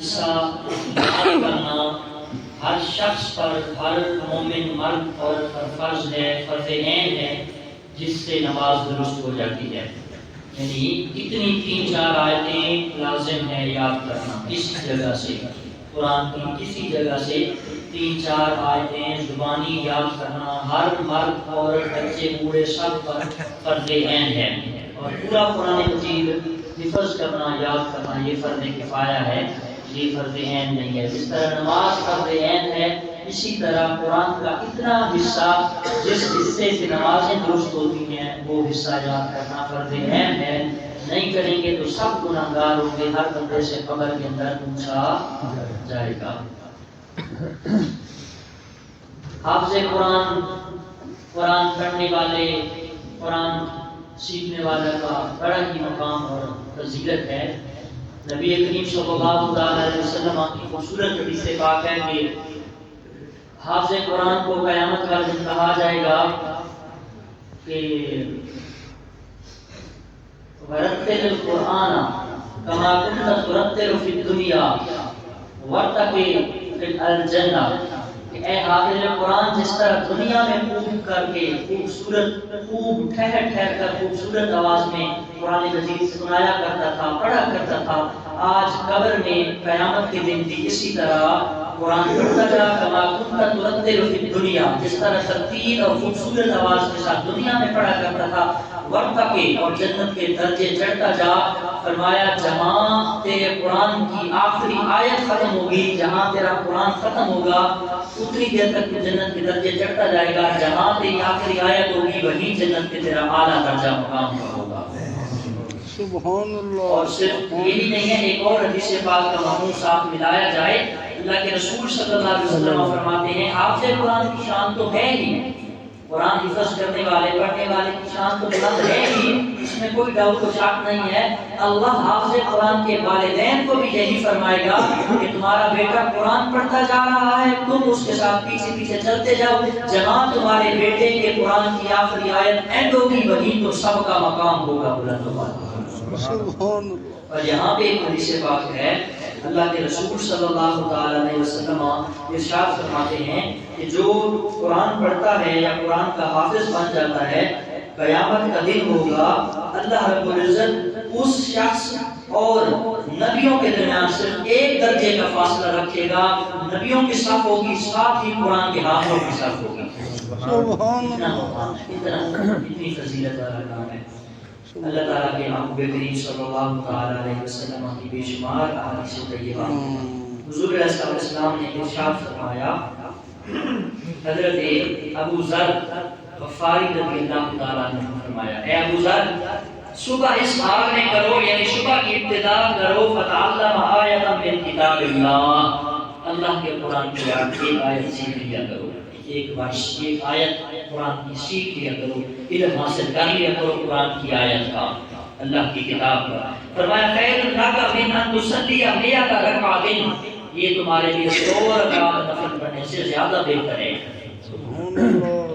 حصہ یاد کرنا ہر شخص پر، ہر مومن مرد اور فرض ہے، فرض عین ہے، جس سے نماز درست ہو جاتی ہے۔ یعنی اتنی 3-4 آیتیں لازم ہے یاد کرنا، کسی جگہ سے قرآن کی کسی جگہ سے 3-4 آیتیں زبانی یاد کرنا ہر مرد اور بچے بوڑھے سب پر فرض عین ہے۔ اور پورا قرآن مجید حفظ کرنا، یاد کرنا یہ فرض کفایہ ہے، یہ فرض عین نہیں ہے۔ جس طرح نماز فرض عین ہے، اسی طرح قرآن کا اتنا حصہ جس حصے سے نمازیں درست ہوتی ہیں وہ حصہ یاد کرنا فرض عین ہے۔ نہیں کریں گے تو سب گناہگار ہوں گے، ہر بندے سے قبر کے اندر پوچھا جائے گا۔ حافظ قرآن، قرآن پڑھنے والے، قرآن سیکھنے والے کا بڑا ہی مقام اور فضیلت ہے۔ نبی کریم صلی اللہ علیہ وسلم کی خوبصورت حدیث پاک ہے کہ حافظ قرآن کو قیامت کا دن کہا جائے گا کہ ورتل القرآن کما کنت ترتل فی الدنیا وارتقی فی الجنہ، کہ اے حافظ قرآن جس طرح دنیا میں خوب کر کے خوبصورت، خوب ٹھہر ٹھہر کر خوبصورت آواز میں قرآن مجید سنایا کرتا تھا، پڑھا کرتا تھا، آج قبر میں قیامت کے دن بھی اسی طرح قرآن پڑھتا جا کما کنت ترتل فی الدنیا، جس طرح ترتیل اور خوبصورت آواز کے ساتھ دنیا میں پڑھا کرتا تھا، ورتقی اور جنت کے درجے چڑھتا جا۔ فرمایا جہاں تیرے قرآن کی آخری آیت ختم ہوگی، جہاں تیرا قرآن ختم ہوگا اتنی دیر تک تو جنت کے درجے چڑھتا جائے گا، جہاں تیری آخری آیت ہوگی وہی جنت کے تیرا اعلیٰ درجہ مقام کا ہوگا۔ سبحان اللہ۔ اور صرف یہی نہیں ہے، ایک اور حدیث پاک کا مضمون ساتھ ملایا جائے۔ اللہ کے رسول صلی اللہ علیہ وسلم فرماتے ہیں حافظ قرآن کی شان تو ہے ہی، قرآن حفظ کرنے والے، پڑھنے والے کی شان تو بلند ہے ہی، اس میں کوئی ڈاؤٹ و شک نہیں ہے۔ اللہ حافظ قرآن کے والدین کو بھی یہی فرمائے گا کہ تمہارا بیٹا قرآن پڑھتا جا رہا ہے، تم اس کے ساتھ پیچھے پیچھے چلتے جاؤ، جہاں تمہارے بیٹے کے قرآن کی آخری آیت اینڈ ہوگی وہیں تو سب کا مقام ہوگا بلند و بالا۔ سبحان اللہ۔ اور یہاں پہ ایک حدیث پاک ہے، اللہ کے رسول صلی اللہ تعالی علیہ وسلم ارشاد فرماتے ہیں کہ جو قرآن پڑھتا ہے یا قرآن کا حافظ بن جاتا ہے، قیامت کا دن ہوگا، اللہ رب العزت اس شخص اور نبیوں کے درمیان صرف ایک درجے کا فاصلہ رکھے گا، نبیوں کی صف ہوگی، ساتھ ہی قرآن کے حافظوں کی صف ہوگی۔ سبحان اللہ۔ اتنی فضیلت والا کام ہے۔ اللہ تعالیٰ کے محبوب کریم صلی اللہ تعالی علیہ وسلم کی بے شمار احادیث طیبہ، حضور علیہ السلام نے ارشاد فرمایا، حضرت ابو ذر غفاری رضی اللہ تعالیٰ نے فرمایا، اے ابو ذر صبح اس حال میں کرو، یعنی صبح کی ابتدا کرو، فتعلم آیۃ من کتاب اللہ، اللہ کے قرآن کی ایک آیت سیکھ لیا کرو، ایک آیت قرآن کی سیکھ لیا کرو، علم حاصل کر لیا کرو قرآن کی آیت کا، اللہ کی کتاب کا۔ فرمایا خیر لک من ان تصلی مئۃ رکعۃ، یہ تمہارے لیے 100 رکعت نفل پڑھنے سے زیادہ بہتر ہے۔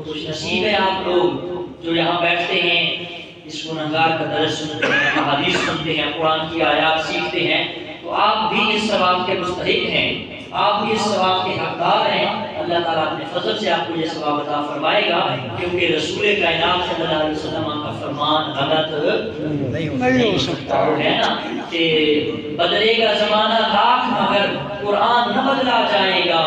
خوش نصیب ہیں آپ لوگ جو یہاں بیٹھتے ہیں، اس گنہگار کا درس سنتے ہیں، احادیث سنتے ہیں، قرآن کی آیات سیکھتے ہیں، تو آپ بھی اس ثواب کے مستحق ہیں، آپ بھی اس ثواب کے حقدار ہیں۔ اللہ تعالیٰ اپنے فضل سے آپ کو یہ ثواب عطا فرمائے گا، کیونکہ رسول کائنات صلی اللہ علیہ وسلم کا فرمان غلط نہیں ہو سکتا ہے نا، کہ بدلے گا زمانہ لاکھ مگر قرآن نہ بدلا جائے گا،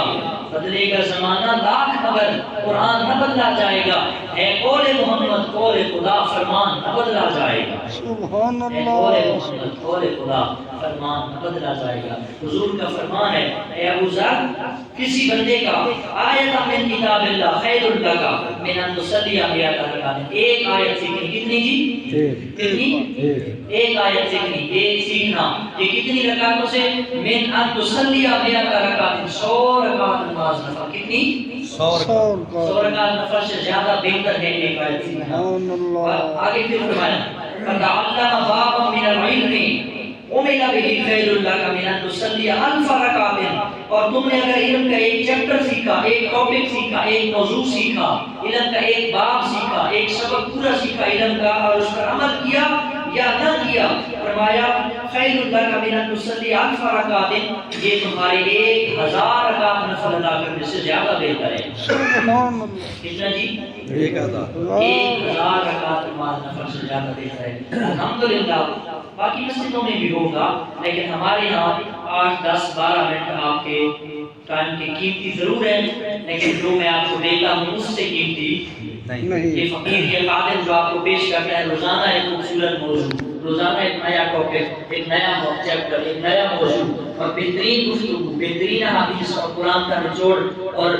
بدلے گا زمانہ لاکھ مگر قرآن نہ بدلا جائے گا، اے قول محمد قول خدا فرمان نہ بدلا جائے گا، سبحان اے قول اللہ۔ محمد قول خدا فرمان نہ بدلا جائے گا۔ حضور کا فرمان ہے، اے ابو ذر کسی بندے کا آیت من کتاب اللہ خیر لک من ان تصلی مئۃ رکعۃ، ایک آیت سیکھنی، کتنی جی؟ کتنی؟ ایک آیت سیکھنی، ایک سیکھنا، یہ کتنی رکعتوں سے؟ من ان تصلی مئۃ رکعۃ، 100 رکعت نماز نفل، کتنی؟ 100 رکعت نفل سے زیادہ بہتر ہے ایک آیت سیکھنا۔ سبحان اللہ۔ آگے پھر فرمایا فتعلم بابا من العلم عمل به خیر لک من ان تصلی 1000 رکعۃ، اور تم نے اگر علم کا ایک چیپٹر سیکھا، ایک ٹاپک سیکھا، ایک موضوع سیکھا، علم کا ایک باب سیکھا، ایک سبق پورا سیکھا علم کا، اور اس پر عمل کیا یا نہ کیا، فرمایا خیر لک من ان تصلی 1000 رکعات، یہ تمہارے 1000 رکعت نفل ادا کرنے سے زیادہ بہتر ہے. سبحان اللہ. کتنا جی؟ 1000. 1000 رکعت نماز نفل سے زیادہ بہتر ہے. الحمدللہ باقی مسجدوں میں بھی ہوگا، لیکن ہمارے یہاں 8 10 12 منٹ آپ کے ٹائم کے قیمتی ضرور ہیں، لیکن جو میں آپ کو دیتا ہوں اس سے قیمتی نہیں. یہ فقیر یہ قادر جو آپ کو پیش کرتا ہے روزانہ ایک خوبصورت موضوع، روزانہ ایک نیا ٹاپک، ایک نیا چیپٹر، ایک نیا موضوع اور بہترین گفتگو، بہترین حدیث اور قرآن کا نچوڑ، اور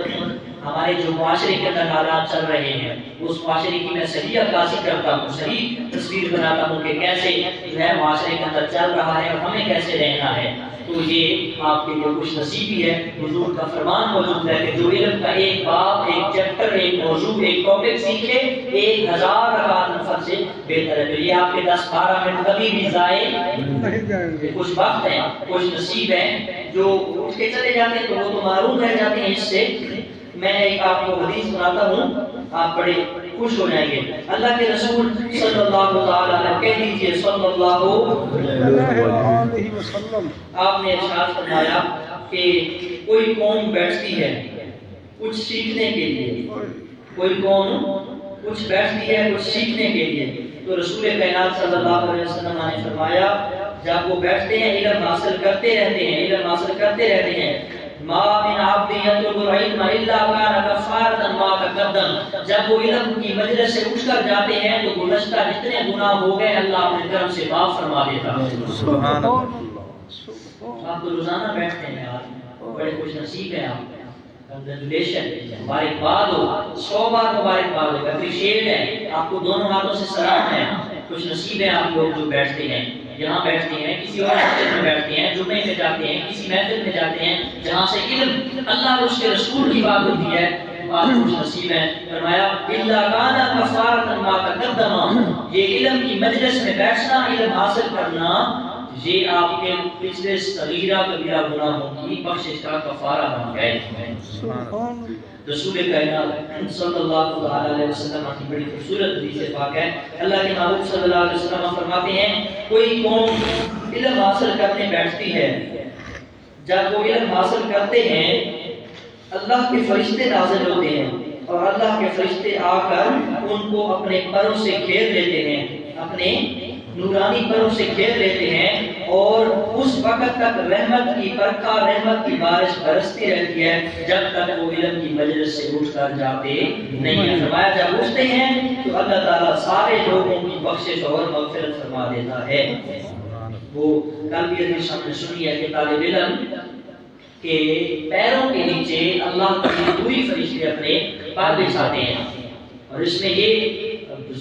ہمارے جو معاشرے کے اندر حالات چل رہے ہیں اس معاشرے کی میں صحیح عکاسی کرتا ہوں، صحیح تصویر بناتا ہوں کہ کیسے جو ہے معاشرے کے اندر چل رہا ہے اور ہمیں کیسے رہنا ہے. تو یہ آپ کے لیے خوش نصیبی ہے. حضور کا فرمان موجود ہے کہ جو علم کا ایک باب، ایک چیپٹر، ایک موضوع، ایک ٹاپک سیکھے 1000 رکعت نفل سے بہتر ہے. تو یہ آپ کے 10 12 منٹ کبھی بھی ضائع نہیں جائیں گے. کچھ وقت ہے، کچھ نصیب ہے. جو اٹھ کے چلے جاتے ہیں تو وہ تو معروف رہ جاتے ہیں اس سے. میں ایک آپ کو حدیث سناتا ہوں، آپ بڑے خوش ہو جائیں گے. اللہ کے رسول صلی اللہ تعالی علیہ کہہ دیجئے صلی اللہ علیہ وسلم. آپ نے ارشاد فرمایا کہ کوئی قوم بیٹھتی ہے کچھ سیکھنے کے لیے، کوئی قوم کچھ بیٹھتی ہے کچھ سیکھنے کے لیے، تو رسول کائنات صلی اللہ علیہ وسلم نے فرمایا جب وہ بیٹھتے ہیں علم حاصل کرتے رہتے ہیں، علم حاصل کرتے رہتے ہیں، ما من عبد یطلب العلم الا کان کفارۃ ما تقدم، جب وہ علم کی مجلس سے اٹھ کر جاتے ہیں تو گزشتہ جتنے گناہ ہو گئے اللہ اپنے کرم سے معاف فرما دیتا ہے. سبحان اللہ. آپ تو روزانہ بیٹھتے ہیں آپ، بڑے خوش نصیب ہیں آپ. کنگریچولیشن، مبارکباد ہو، 100 بار مبارکباد ہو، اپریشیٹ ہے آپ کو، دونوں ہاتھوں سے سلام ہے. خوش نصیب ہیں آپ لوگ جو بیٹھتے ہیں، یہاں بیٹھتے ہیں، کسی اور مسجد میں بیٹھتے ہیں، جمعے میں جاتے ہیں، کسی محفل میں جاتے ہیں جہاں سے علم اللہ اور اس کے رسول کی بات ہوتی ہے. آپ خوش نصیب ہیں. فرمایا الا کان کفارۃ ما تقدم، یہ علم کی مجلس میں بیٹھنا، علم حاصل کرنا، یہ آپ کے پچھلے صغیرہ کبیرہ گناہوں کی بخشش کا کفارہ بن گئے. سبحان اللہ. رسول کائنات صلی اللہ علیہ وسلم کی بڑی خوبصورت حدیث پاک ہے. اللہ کے محبوب صلی اللہ علیہ وسلم فرماتے ہیں کوئی قوم علم حاصل کرنے بیٹھتی ہے، جب وہ علم حاصل کرتے ہیں اللہ کے فرشتے نازل ہوتے ہیں اور اللہ کے فرشتے آ کر ان کو اپنے پروں سے گھیر لیتے ہیں، اپنے نورانی پروں سے گھیر لیتے ہیں، اور اس وقت تک رحمت کی برکھا، رحمت کی بارش برستی رہتی ہے جب تک وہ علم کی مجلس سے اٹھ کر جاتے نہیں ہیں. فرمایا جب اٹھتے ہیں تو اللہ تعالیٰ سارے لوگوں کی بخشش اور مغفرت فرما دیتا ہے. وہ کل بھی حدیث ہم نے سنی ہے کہ طالب علم کہ پیروں کے نیچے اللہ کے دوئی فرشتے اپنے پار بچھاتے ہیں، اور اس میں یہ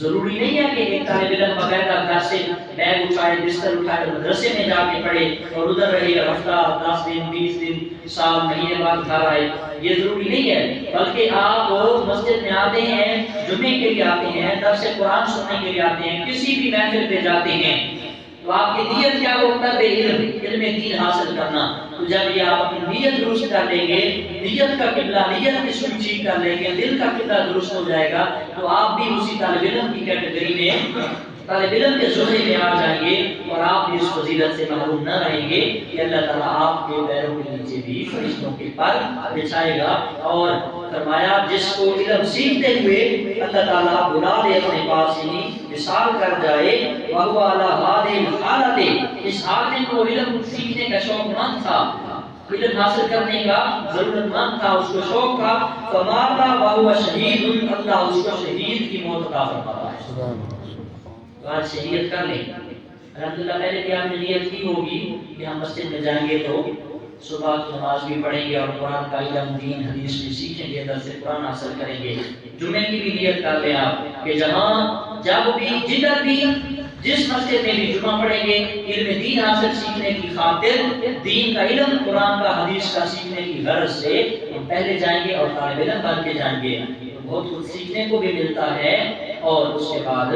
ضروری نہیں ہے کہ ایک طالب علم باقاعدہ گھر سے بیگ اٹھائے، بستر اٹھائے، مدرسے میں جا کے پڑھے اور ادھر رہے ہفتہ 10 دن 20 دن سال مہینے بعد گھر آئے، یہ ضروری نہیں ہے. بلکہ آپ مسجد میں آتے ہیں، جمعے کے لیے آتے ہیں، درس قرآن سننے کے لیے آتے ہیں، کسی بھی محفل پہ جاتے ہیں تو آپ کی نیت کیا ہو؟ طلب علم، علم دین حاصل کرنا. تو جب یہ آپ اپنی نیت درست کر لیں گے، نیت کا قبلہ، نیت کی سوئی ٹھیک کر لیں گے، دل کا قبلہ درست ہو جائے گا، تو آپ بھی اسی طالب علم کی کیٹیگری میں، طالب علم کے زمرے میں آ جائیں گے اور آپ بھی اس فضیلت سے محروم نہ رہیں گے کہ اللہ تعالیٰ آپ کے پیروں کے نیچے بھی فرشتوں کے پر بچھائے گا. اور فرمایا جس کو علم سیکھتے ہوئے اللہ تعالیٰ بلا دے اپنے پاس ہی مثال کر جائے، وَهُوَ عَلَى هَذِهِ الْحَالَةِ، اس حال میں وہ علم سیکھنے کا شوق مند تھا، علم حاصل کرنے کا ضرورت مند تھا، اس کو شوق تھا، فَمَاتَ وَهُوَ شَهِيدٌ، اللہ اس کو شہید کی موت عطا فرماتا ہے. تو آج سے نیت کر لیں. الحمدللہ پہلے بھی آپ نے نیت کی ہوگی کہ ہم مسجد میں جائیں گے تو صبح کی نماز بھی پڑھیں گے اور قرآن کا علم، دین، حدیث بھی سیکھیں گے، درس قرآن حاصل کریں گے. جمعے کی بھی نیت کر لیں آپ کہ جہاں جب بھی جدھر بھی جس مسجد میں بھی جمعہ پڑھیں گے علم دین حاصل سیکھنے کی خاطر، دین کا علم، قرآن کا حدیث کا سیکھنے کی غرض سے ہم پہلے جائیں گے اور طالب علم بن کے جائیں گے. بہت کچھ سیکھنے کو بھی ملتا ہے اور اس کے بعد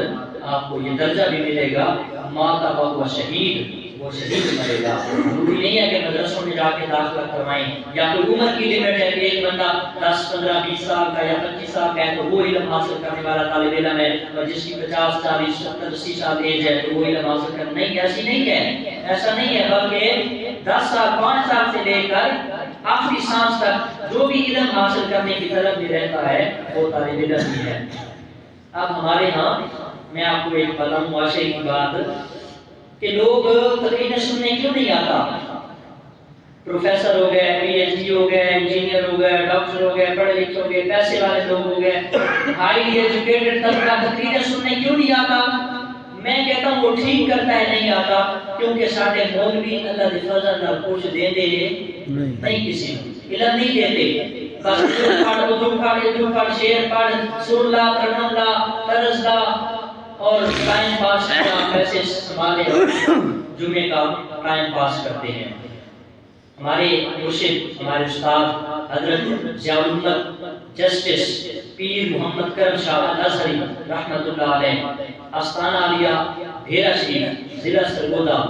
آپ کو یہ درجہ بھی ملے گا ماتا وہو شہید، وہ شہید مرے گا. ضروری نہیں ہے کہ مدرسوں میں جا کے داخلہ کروائیں، یا کوئی عمر کی لمٹ ہے کہ ایک بندہ 10 15 20 سال کا یا 25 سال کا ہے تو وہ علم حاصل کرنے والا طالب علم ہے، اور جس کی 50 40 70 80 سال ایج ہے تو وہ علم حاصل کرنا نہیں، ایسی نہیں ہے. ایسا نہیں ہے، بلکہ 10 سال 5 سال سے لے کر آخری سانس تک جو بھی علم حاصل کرنے کی طرف بھی رہتا ہے وہ طالب علم ہی ہے۔ اب ہمارے ہاں میں آپ کو ایک بتاؤں معاشرے کی بات کہ لوگ تقریریں سننے کیوں نہیں آتا؟ پروفیسر ہو گئے، پی ایچ ڈی ہو گئے، انجینئر ہو گئے، ڈاکٹر ہو گئے، پڑھے لکھے ہو گئے، پیسے والے لوگ ہو گئے، ہائی ایجوکیٹڈ طبقہ تقریریں سننے کیوں نہیں آتا؟ میں کہتا ہوں وہ ٹھیک کرتا ہے نہیں آتا، کیونکہ سارے مولوی اللہ کے فضل نال کچھ دے دے نہیں، کسی کو علم نہیں دیتے، بس اردو پڑھ شعر پڑھ سر لا ترنم لا طرز لا اور ٹائم پاس کا پیسے سنبھالے جمعے کا ٹائم پاس کرتے ہیں۔ ہمارے مرشد، ہمارے استاد حضرت ضیاء الحق جسٹس پیر محمد کرم شاہ الازہری رحمۃ اللہ علیہ آستانہ عالیہ بھیرا شریف ضلع سرگودا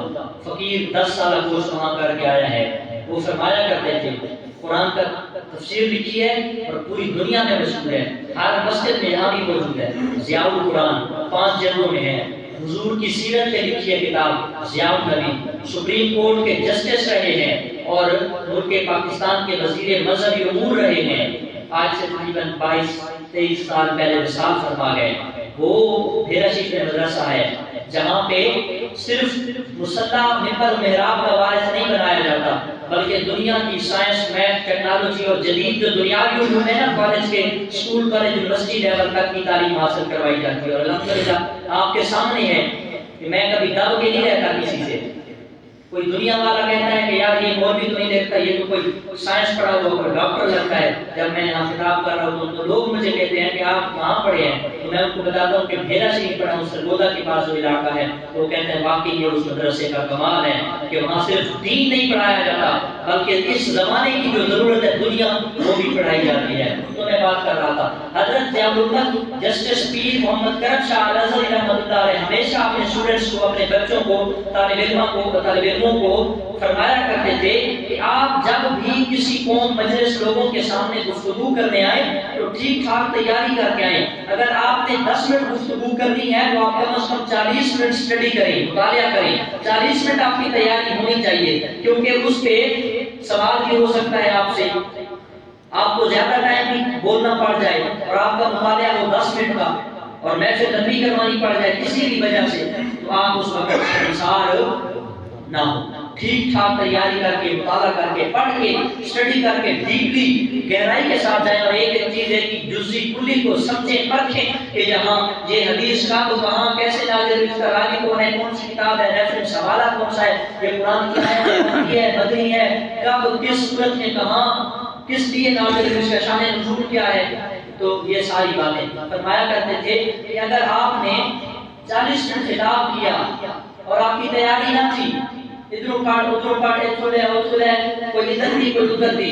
فقیر 10 سالہ کورس وہاں کر کے آیا ہے۔ وہ فرمایا کرتے تھے قرآن کا تفسیر لکھی ہے اور پوری دنیا میں مشہور ہے، ہر مسجد میں یہاں بھی موجود ہے۔ ضیاء القرآن 5 جلدوں میں ہے، حضور کی سیرت پہ لکھی ہے کتاب ضیاء النبی، سپریم کورٹ کے جسٹس رہے ہیں اور ملک پاکستان کے وزیر مذہبی امور رہے ہیں۔ آج سے تقریباً 22-23 سال پہلے وصال فرما گئے۔ وہ بھیرا شریف میں مدرسہ ہے جہاں پہ صرف مصلی ممبر محراب کا وارث نہیں بنایا جاتا، بلکہ دنیا کی سائنس، میتھ، ٹیکنالوجی اور جدید جو دنیاوی علوم ہے نا، کالج کے اسکول کالج یونیورسٹی لیول تک کی تعلیم حاصل کروائی جاتی ہے۔ اور الحمدللہ آپ کے سامنے ہے کہ میں کبھی دب کے نہیں رہتا کسی سے۔ کوئی دنیا والا کہتا ہے کہ یار یہ مولوی تو نہیں دیکھتا، یہ تو کوئی سائنس پڑھا ہوا کوئی ڈاکٹر لگتا ہے۔ جب میں یہاں خطاب کر رہا ہوں تو لوگ مجھے کہتے ہیں کہ آپ کہاں پڑھے ہیں، تو میں ان کو بتاتا ہوں کہ بھیرا شریف پڑھا ہوں، سرگودا کے پاس جو علاقہ ہے۔ وہ کہتے ہیں واقعی یہ اس مدرسے کا کمال ہے کہ وہاں صرف دین نہیں پڑھایا جاتا بلکہ اس زمانے کی جو ضرورت ہے دنیا وہ بھی پڑھائی جاتی ہے۔ تو میں بات کر رہا تھا حضرت ضیاء الحق جسٹس پیر محمد کرم شاہ الازہری رحمۃ اللہ علیہ ہمیشہ اپنے اسٹوڈنٹس کو، اپنے بچوں کو، طالب علموں کو فرمایا کرتے تھے کہ آپ جب بھی کسی قوم، مجلس، لوگوں کے سامنے گفتگو کرنے آئیں تو ٹھیک ٹھاک تیاری کر کے آئیں۔ اگر آپ نے 10 منٹ گفتگو کرنی ہے تو آپ کم از کم 40 منٹ اسٹڈی کریں، مطالعہ کریں، 40 منٹ آپ کی تیاری ہونی چاہیے، کیونکہ اس پہ سوال بھی ہو سکتا ہے آپ سے، آپ کو زیادہ ٹائم بھی بولنا پڑ جائے اور آپ کا مطالعہ ہو 10 منٹ کا اور محفل تقریر کروانی پڑ جائے کسی بھی وجہ سے، تو آپ اس وقت انصار نہ ہو۔ ٹھیک ٹھاک تیاری کر کے، مطالعہ کر کے، پڑھ کے، اسٹڈی کر کے، ڈیپلی گہرائی کے ساتھ جائیں اور ایک ایک چیز کی جزئی کلی کو سمجھیں، پرکھیں کہ جہاں یہ حدیث کا تو کہاں کیسے نازل ہوئی، اس کا راوی کون ہے، کون سی کتاب ہے، ریفرنس حوالہ کون سا ہے، یہ قرآن کی آیت ہے، مکی ہے، مدنی ہے، کب، کس صورت میں، کہاں، کس لیے نازل ہوئی، اس کا شان نزول کیا ہے۔ تو یہ ساری باتیں فرمایا کرتے تھے کہ اگر آپ نے 40 منٹ خطاب کیا اور آپ کی تیاری نہ تھی، ادھر پاٹ ادھر پاٹ کوئی ادھر دی کوئی ادھر دی،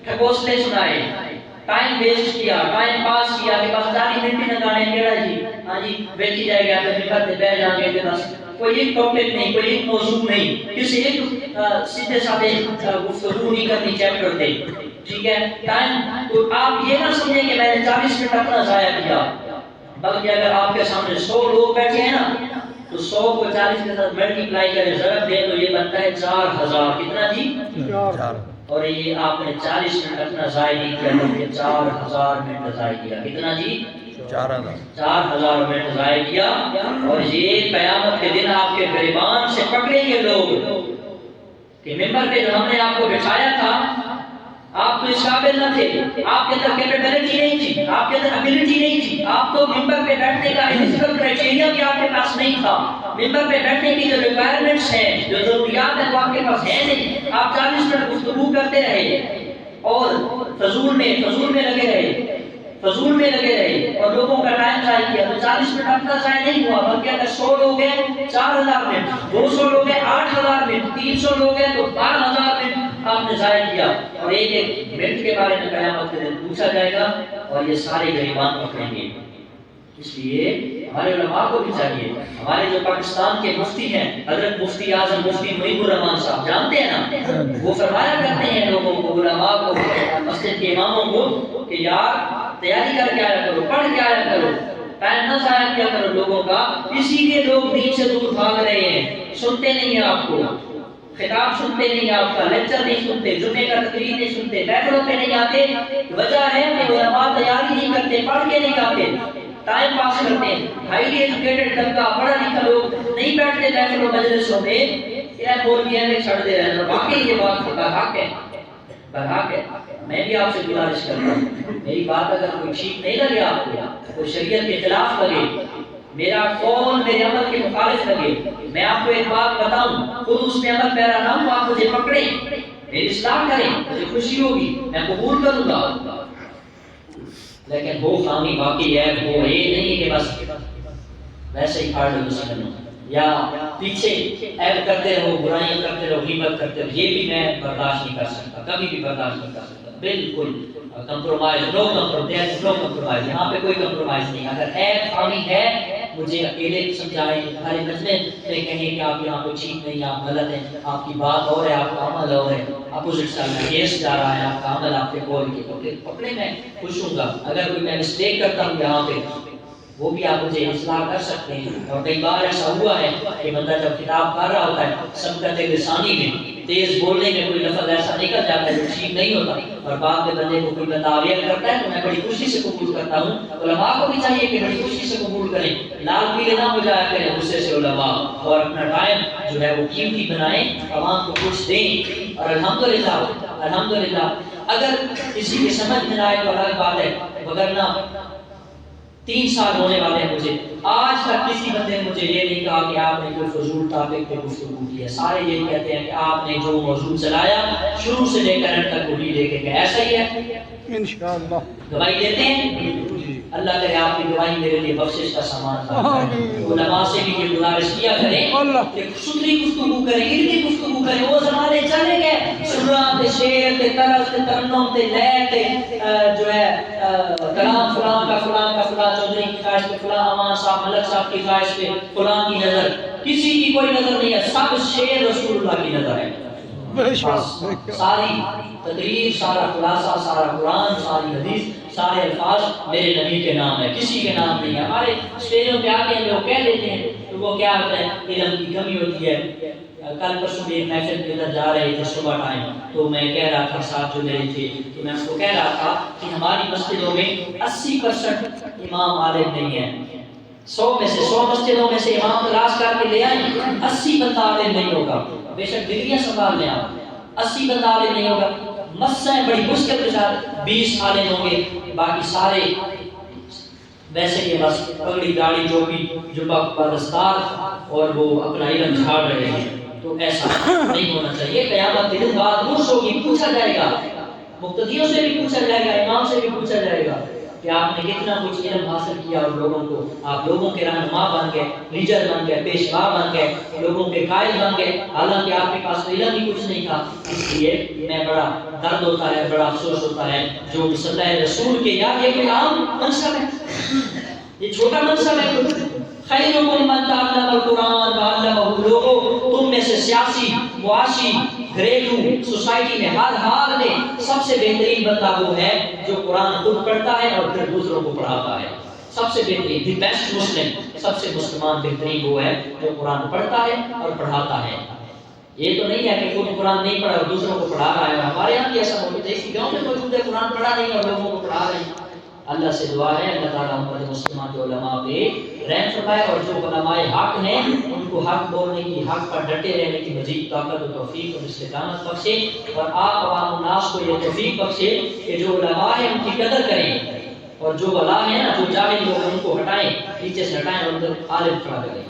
ٹھکوسلے سنائے، ٹائم ویسٹ کیا، ٹائم پاس کیا کہ بس 40 منٹ نہ گانے کیڑا جی، ہاں جی بیٹھی جائے گا تو ممبر تے بیٹھ جائیں گے، بس کوئی ایک ٹاپک نہیں، کوئی ایک موضوع نہیں، کسی ایک سیدھے سادے گفتگو نہیں کرنی چیپٹر پہ، ٹھیک ہے۔ ٹائم تو آپ یہ نہ سمجھیں کہ میں نے 40 منٹ اپنا ضائع کیا، بلکہ اگر آپ کے سامنے 100 لوگ بیٹھے ہیں نا تو 100 کو 40 کے ساتھ ملٹیپلائی کریں، ضرب دیں تو یہ بنتا ہے 4000۔ کتنا جی؟ 4۔ اور یہ آپ نے 40 منٹ اپنا ضائع نہیں کیا بلکہ 4000 منٹ ضائع کیا۔ کتنا جی؟ 4000 منٹ ضائع کیا۔ اور یہ قیامت کے دن آپ کے گریبان سے پکڑیں گے لوگ کہ ممبر پہ جو ہم نے آپ کو بٹھایا تھا آپ تو اس قابل نہ تھے، آپ کے اندر کیپیبلٹی نہیں تھی، آپ کے اندر ابیلٹی نہیں تھی، آپ تو ممبر پہ بیٹھنے کا ایلیجیبل کرائٹیریا بھی آپ کے پاس نہیں تھا، ممبر پہ بیٹھنے کی جو ریکوائرمنٹس ہیں، جو ضروریات ہیں وہ آپ کے پاس ہیں نہیں۔ آپ 40 منٹ گفتگو کرتے رہے اور فضول میں لگے رہے اور لوگوں کا ٹائم ضائع کیا، تو 40 منٹ اپنا ضائع نہیں ہوا، بلکہ اگر 100 لوگ ہیں 4000 منٹ، 200 لوگ ہیں 8000 منٹ، 300 لوگ ہیں تو 12000 منٹ آپ نے ضائع کیا۔ اور ایک ایک منٹ کے بارے میں قیامت کے دن پوچھا جائے گا اور یہ سارے گریبان پکڑیں گے۔ اس لیے ہمارے علماء کو بھی چاہیے، ہمارے جو پاکستان کے مفتی ہیں حضرت مفتی اعظم مفتی منیب الرحمان صاحب، جانتے ہیں نا، وہ فرمایا کرتے ہیں لوگوں کو، علماء کو، مسجد کے اماموں کو کہ یار تیاری کر کے آیا کرو، پڑھ کے آیا کرو، ٹائم نہ ضائع کیا کرو لوگوں کا۔ اسی لیے لوگ دین سے دور بھاگ رہے ہیں، سنتے نہیں ہیں آپ کو۔ خطاب سنتے نہیں، آپ کا لیکچر نہیں سنتے، جمعے کا تقریر نہیں سنتے، محفلوں پہ نہیں آتے، وجہ ہے کہ علماء تیاری نہیں کرتے، پڑھ کے نہیں آتے، ٹائم پاس کرتے ہیں۔ ہائیلی ایجوکیٹڈ طبقہ، پڑھا لکھا لوگ نہیں بیٹھتے محفلوں مجلسوں میں، یہ بول دیا ہے چھڑ دے رہے ہیں۔ واقعی یہ بات برحق ہے، برحق ہے۔ میں بھی آپ سے گزارش کرتا ہوں، میری بات اگر کوئی ٹھیک نہیں لگے، آپ کو کوئی شریعت کے خلاف لگے، میرا قول میرے عمل کے مخالف لگے، میں آپ کو ایک بات بتاؤں، خود اس میں عمل پیرا نہ ہوں، آپ مجھے پکڑیں، میری اصلاح کریں، مجھے خوشی ہوگی، میں قبول کروں گا۔ لیکن وہ خامی باقی ہے، وہ یہ نہیں کہ بس ویسے ہی پھاڑ لو مسلمانوں، یا پیچھے عیب کرتے رہو، برائیاں کرتے رہو، غیبت کرتے رہو، یہ بھی میں برداشت نہیں کر سکتا، کبھی بھی برداشت نہیں کر سکتا۔ بالکل کمپرومائز، نو کمپرومائز، نو کمپرومائز، یہاں پہ کوئی کمپرومائز نہیں۔ اگر عیب خامی ہے مجھے اکیلے سمجھائیں، ہمارے مجمع میں کہیں کہ آپ یہاں پہ ٹھیک نہیں، آپ غلط ہیں، آپ کی بات اور ہے، آپ کا عمل اور ہے، اپوزٹ سائڈ کیس جا رہا ہے، آپ کا عمل آپ کے قول کے پکڑے، میں خوش ہوں گا۔ اگر کوئی میں مسٹیک کرتا ہوں یہاں پہ، وہ بھی آپ مجھے اصلاح کر سکتے ہیں۔ اور کئی بار ایسا ہوا ہے کہ بندہ جب کتاب کر رہا ہوتا ہے، سبقت لسانی میں تیز بولنے میں کوئی لفظ ایسا نکل جاتا ہے جو ٹھیک نہیں ہوتا، اور بعد میں بندے کو کوئی بندہ اویئر کرتا ہے تو میں بڑی خوشی سے قبول کرتا ہوں۔ علماء کو بھی چاہیے کہ بڑی خوشی سے قبول کریں، لال پیلے نہ ہو جایا کریں غصے سے علماء، اور اپنا ٹائم جو ہے وہ قیمتی بنائیں، عوام کو کچھ دیں۔ اور الحمدللہ اگر کسی کے سمجھ میں آئے تو الگ بات ہے، وگرنہ 3 سال ہونے والے ہیں مجھے، آج تک کسی بندے نے مجھے یہ نہیں کہا کہ آپ نے کوئی فضول ٹاپک پہ گفتگو کی ہے۔ سارے یہی کہتے ہیں کہ آپ نے جو موضوع چلایا شروع سے لے کر تک وہی لے کے گئے، ایسا ہی ہے انشاءاللہ گواہی دیتے ہیں۔ اللہ کرے آپ کی گواہی میرے لیے بخشش کا سامان تھا۔ علماء سے بھی یہ گزارش کیا کریں کہ ستھری گفتگو کریں، علمی گفتگو کریں۔ وہ زمانے چلے گئے، سرات تے شعر تے طرز تے ترنم تے لے تے جو ہے کلام فلاں کا فلاں چودھری کی خواہش پہ، فلاں امان صاحب ملک صاحب کی خواہش پہ، فلاں کی نظر، کسی کی کوئی نظر نہیں ہے، سب شعر رسول اللہ کی نظر ہے۔ ساری تقریر، سارا خلاصہ، سارا قرآن، ساری حدیث، سارے الفاظ میرے نبی کے نام ہے، کسی کے نام نہیں ہے۔ ہمارے اسٹیجوں پہ آتے ہیں لوگ کہہ دیتے ہیں تو وہ کیا ہوتا ہے، علم کی کمی ہوتی ہے۔ کل پرسوں بھی ایک محفل کے ادھر جا رہے تھے صبح ٹائم، تو میں کہہ رہا تھا، ساتھ جو میرے تھے، تو میں اس کو کہہ رہا تھا کہ ہماری مسجدوں میں 80% امام عالم نہیں ہے۔ 100 مسجدوں میں سے امام تلاش کر کے لے آئیں، 80 بندہ عالم نہیں ہوگا، بے شک ڈگریاں سنبھال لیں آپ، 80 بندہ عالم نہیں ہوگا۔ مسئلہ بڑی مشکل کے ساتھ 20 عالم ہوں گے، باقی سارے ویسے کہ بس پگڑی داڑھی ٹوپی جبہ دستار اور وہ اپنا علم جھاڑ رہے ہیں۔ تو ایسا نہیں ہونا چاہیے۔ قیامت کے دن بعد مرش ہوگی، پوچھا جائے گا، مقتدیوں سے بھی پوچھا جائے گا، امام سے بھی پوچھا جائے گا کہ آپ نے کتنا کچھ علم حاصل کیا، اور لوگوں کو آپ لوگوں کے رہنما بن گئے، لیڈر بن گئے، پیشوا بن گئے، لوگوں کے قائد بن گئے، حالانکہ آپ کے پاس علم ہی کچھ نہیں تھا۔ اس لیے میں بڑا درد ہوتا ہے، بڑا افسوس ہوتا ہے جو مصلح رسول کے، یار یہ کوئی عام منصب ہے، یہ چھوٹا منصب ہے۔ خیرکم من تعلم القرآن وعلمہ، لوگوں تم میں سے سیاسی، معاشی، گھریلو، سوسائٹی میں ہر حال میں سب سے بہترین بندہ وہ ہے جو قرآن خود پڑھتا ہے اور پھر دوسروں کو پڑھاتا ہے۔ سب سے بہترین، دی بیسٹ مسلم، سب سے مسلمان بہترین وہ ہے جو قرآن پڑھتا ہے اور پڑھاتا ہے۔ یہ تو نہیں ہے کہ خود قرآن نہیں پڑھا اور دوسروں کو پڑھا رہا ہے۔ ہمارے یہاں بھی ایسا موجود ہے، اسی گاؤں میں موجود ہے، قرآن پڑھا نہیں اور لوگوں کو پڑھا رہے ہیں۔ اللہ سے دعا ہے اللہ تعالیٰ امت مسلمہ کے علماء پہ رحم فرمائے، اور جو علماء حق ہیں ان کو حق بولنے کی، حق پر ڈٹے رہنے کی مزید طاقت و توفیق اور استقامت بخشے، اور آپ عوام الناس کو یہ توفیق بخشے کہ جو علماء ہیں ان کی قدر کریں، اور جو ولا ہیں نا، جو جاہل لوگ ہیں ان کو ہٹائیں، پیچھے سے ہٹائیں اور عالم کھڑا کریں۔